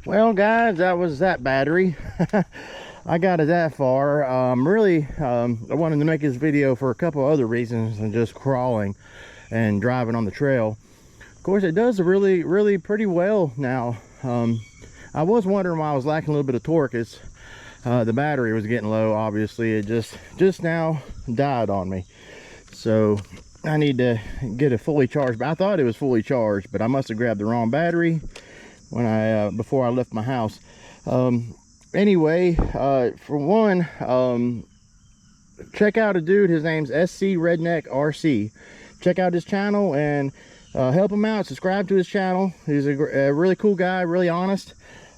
Well, guys, that was that battery. I got it that far. I wanted to make this video for a couple other reasons than just crawling and driving on the trail. Of course, it does really pretty well now. I was wondering why I was lacking a little bit of torque. It's the battery was getting low. Obviously, it just now died on me, so I need to get it fully charged. But I thought it was fully charged, but I must have grabbed the wrong battery when I before I left my house. Anyway, for one, check out a dude. His name's SC Redneck RC. Check out his channel and help him out. Subscribe to his channel. He's a really cool guy, really honest.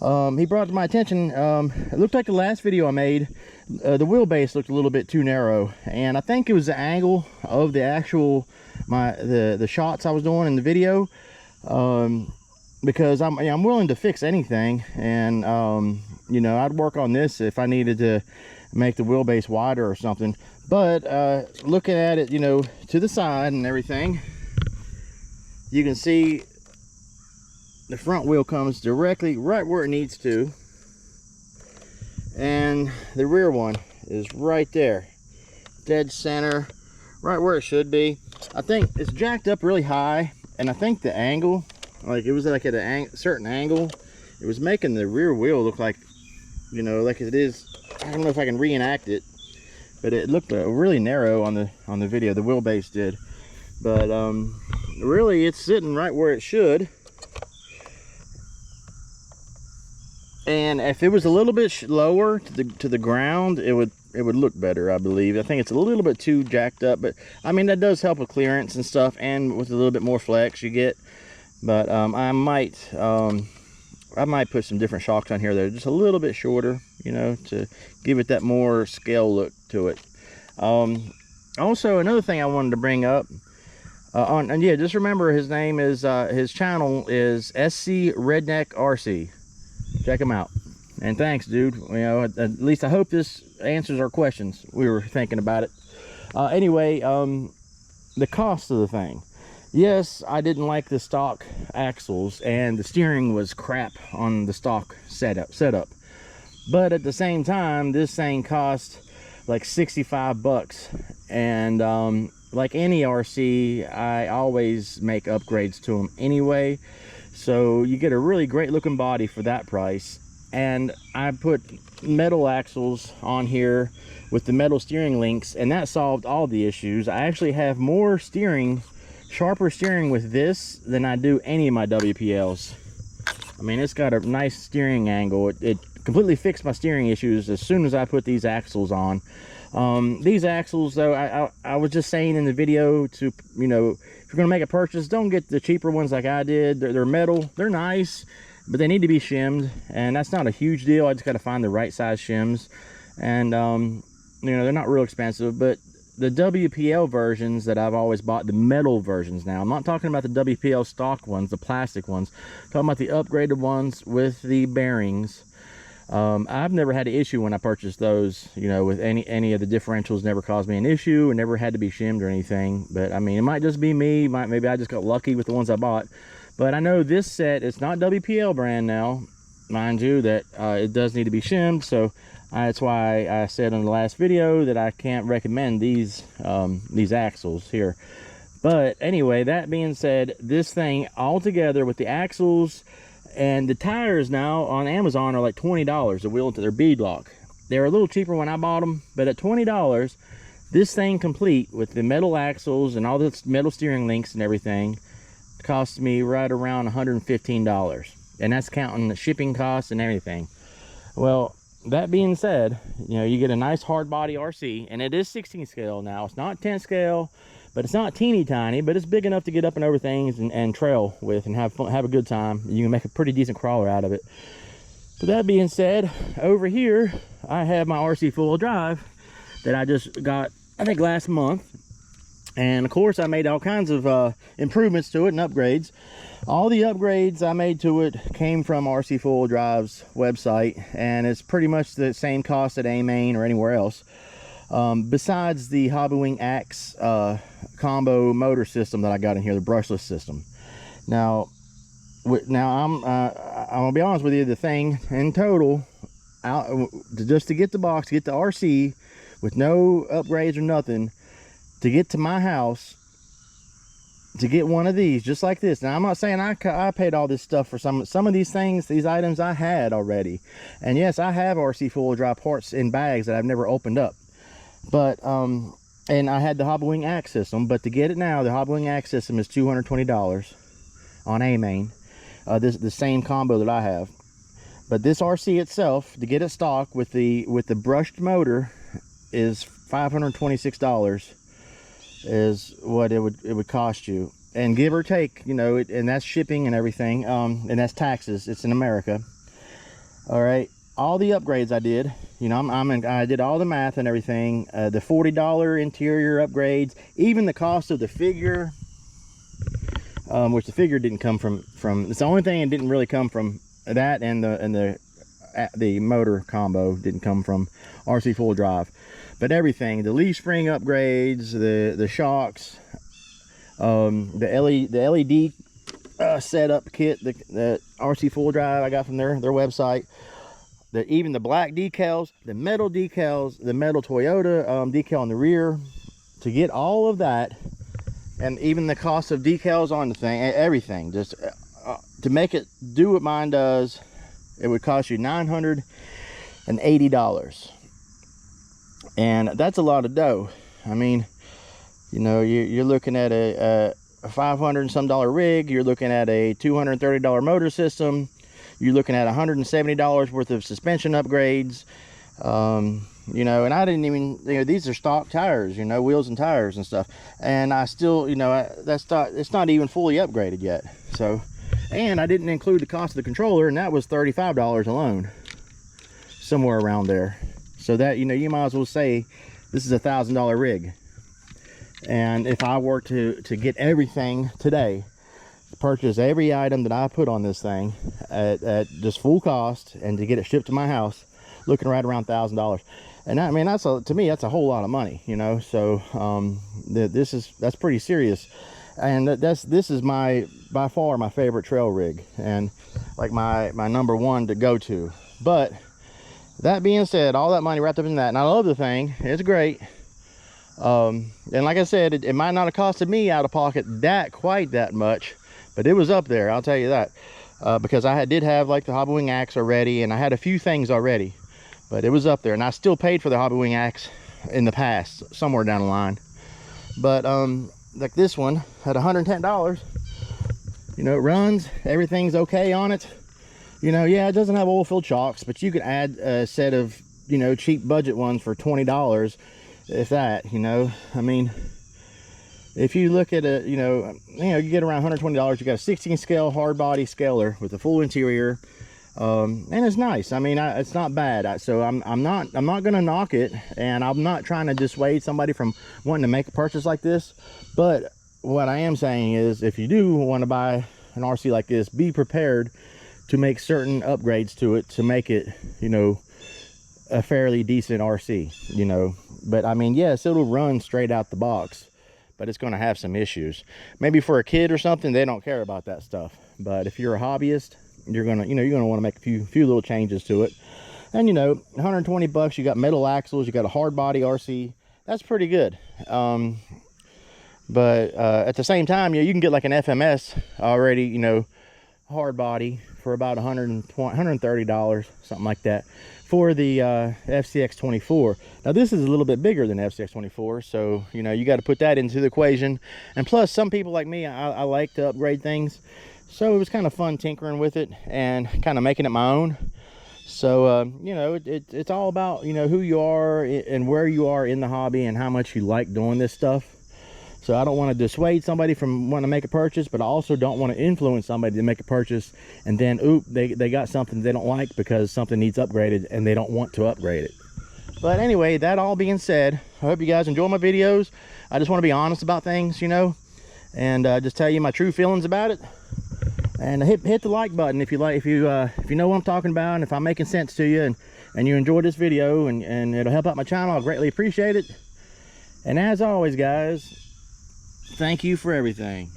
He brought to my attention, it looked like the last video I made, the wheelbase looked a little bit too narrow, and I think it was the angle of the actual the shots I was doing in the video. Because I'm willing to fix anything, and you know, I'd work on this if I needed to make the wheelbase wider or something. But looking at it, you know, to the side and everything, you can see the front wheel comes directly right where it needs to, and the rear one is right there, dead center, right where it should be. I think it's jacked up really high, and I think the angle, like it was like at a certain angle, it was making the rear wheel look like, you know, like it is. I don't know if I can reenact it, but it looked really narrow on the video. The wheelbase did, but really it's sitting right where it should. And if it was a little bit lower to the ground, it would look better, I believe. I think it's a little bit too jacked up, but I mean that does help with clearance and stuff, and with a little bit more flex you get. But I might put some different shocks on here that are just a little bit shorter, you know, to give it that more scale look to it. Also, another thing I wanted to bring up, and yeah, just remember his name is his channel is SC Redneck RC. Check him out. And thanks, dude. You know, at least I hope this answers our questions. We were thinking about it. Anyway, the cost of the thing. Yes, I didn't like the stock axles, and the steering was crap on the stock setup. But at the same time, this thing cost like 65 bucks. And like any RC, I always make upgrades to them anyway. So you get a really great looking body for that price. And I put metal axles on here with the metal steering links, and that solved all the issues. I actually have more sharper steering with this than I do any of my WPLs. I mean, it's got a nice steering angle. It completely fixed my steering issues as soon as I put these axles on. These axles, though, I was just saying in the video to, you know, if you're gonna make a purchase, don't get the cheaper ones like I did. They're metal, they're nice, but they need to be shimmed, and that's not a huge deal. I just got to find the right size shims, and you know, they're not real expensive. But the WPL versions that I've always bought, the metal versions now, I'm not talking about the WPL stock ones, the plastic ones, I'm talking about the upgraded ones with the bearings. I've never had an issue when I purchased those, you know, with any of the differentials. Never caused me an issue, and never had to be shimmed or anything. But I mean, it might just be me, maybe I just got lucky with the ones I bought. But I know this set, it's not WPL brand now, mind you, that it does need to be shimmed. So that's why I said in the last video that I can't recommend these axles here. But anyway, that being said, this thing all together with the axles and the tires now on Amazon are like $20. The wheel to their bead lock. They're a little cheaper when I bought them, but at $20, this thing complete with the metal axles and all the metal steering links and everything cost me right around $115, and that's counting the shipping costs and everything. Well, that being said, you know, you get a nice hard body RC, and it is 16 scale now. It's not 10 scale, but it's not teeny tiny, but it's big enough to get up and over things and trail with and have fun, have a good time. You can make a pretty decent crawler out of it. But that being said, over here I have my RC four-wheel drive that I just got, I think, last month. And of course I made all kinds of improvements to it and upgrades. All the upgrades I made to it came from RC four-wheel drive's website, and it's pretty much the same cost at A-Main or anywhere else. Besides the Hobbywing Axe combo motor system that I got in here, the brushless system. Now, Now I'm gonna be honest with you, the thing in total, just to get the box, to get the RC with no upgrades or nothing, to get to my house, to get one of these just like this. Now I'm not saying I paid all this stuff for some of these things, these items I had already, and yes, I have RC4WD Drive parts in bags that I've never opened up, but and I had the Hobbywing Axe system, but to get it now, the Hobbywing Axe system is $220 on A-Main. This is the same combo that I have, but this RC itself, to get it stock with the brushed motor, is $526 is what it would cost you, and give or take, you know, and that's shipping and everything, and that's taxes. It's in America. All right, all the upgrades I did, you know, I did all the math and everything, the $40 interior upgrades, even the cost of the figure, which the figure didn't come from it's the only thing it didn't really come from that, and the motor combo didn't come from RC4WD Drive, but everything, the leaf spring upgrades, the shocks, the LED setup kit, the RC4WD Drive I got from their website, even the black decals, the metal Toyota decal on the rear, to get all of that, and even the cost of decals on the thing, everything, just to make it do what mine does, it would cost you $980, and that's a lot of dough. I mean, you know, you're looking at a $500 and some rig, you're looking at a $230 motor system, you're looking at $170 worth of suspension upgrades, you know, and I didn't even, you know, these are stock tires, you know, wheels and tires and stuff, and I still, you know, it's not even fully upgraded yet. So, and I didn't include the cost of the controller, and that was $35 alone, somewhere around there. So that, you know, you might as well say this is a $1,000 rig. And if I were to get everything today, purchase every item that I put on this thing at just full cost, and to get it shipped to my house, looking right around $1,000. And I mean, to me that's a whole lot of money, you know. So that's pretty serious, and this is by far my favorite trail rig, and like my number one to go to. But that being said, all that money wrapped up in that, and I love the thing, it's great. And like I said, it might not have costed me out of pocket quite that much, but it was up there, I'll tell you that, because I did have like the Hobbywing Axe already, and I had a few things already, but it was up there, and I still paid for the Hobbywing Axe in the past, somewhere down the line. But like this one had $110. You know, it runs, everything's okay on it. You know, yeah, it doesn't have oil-filled shocks, but you could add a set of, you know, cheap budget ones for $20, if that, you know. I mean, if you look at you you get around $120. You got a 16 scale hard body scaler with a full interior, and it's nice. I mean, it's not bad. So I'm not gonna knock it, and I'm not trying to dissuade somebody from wanting to make a purchase like this. But what I am saying is, if you do want to buy an RC like this, be prepared to make certain upgrades to it to make it, you know, a fairly decent RC, you know. But I mean, yes, it'll run straight out the box, but it's going to have some issues. Maybe for a kid or something, they don't care about that stuff. But if you're a hobbyist, you're gonna want to make a few little changes to it. And you know, 120 bucks, you got metal axles, you got a hard body RC. That's pretty good. But at the same time, you can get like an FMS already, you know, hard body for about $130, something like that, for the FCX24. Now this is a little bit bigger than FCX24, so you know, you got to put that into the equation. And plus, some people like me, I like to upgrade things, so it was kind of fun tinkering with it and kind of making it my own. So you know, it's all about, you know, who you are and where you are in the hobby and how much you like doing this stuff. So I don't want to dissuade somebody from wanting to make a purchase, but I also don't want to influence somebody to make a purchase and then, oop, they got something they don't like because something needs upgraded and they don't want to upgrade it. But anyway, that all being said, I hope you guys enjoy my videos. I just want to be honest about things, you know, and just tell you my true feelings about it. And hit the like button if you know what I'm talking about, and if I'm making sense to you, and you enjoyed this video, and it'll help out my channel. I'll greatly appreciate it. And as always, guys, thank you for everything.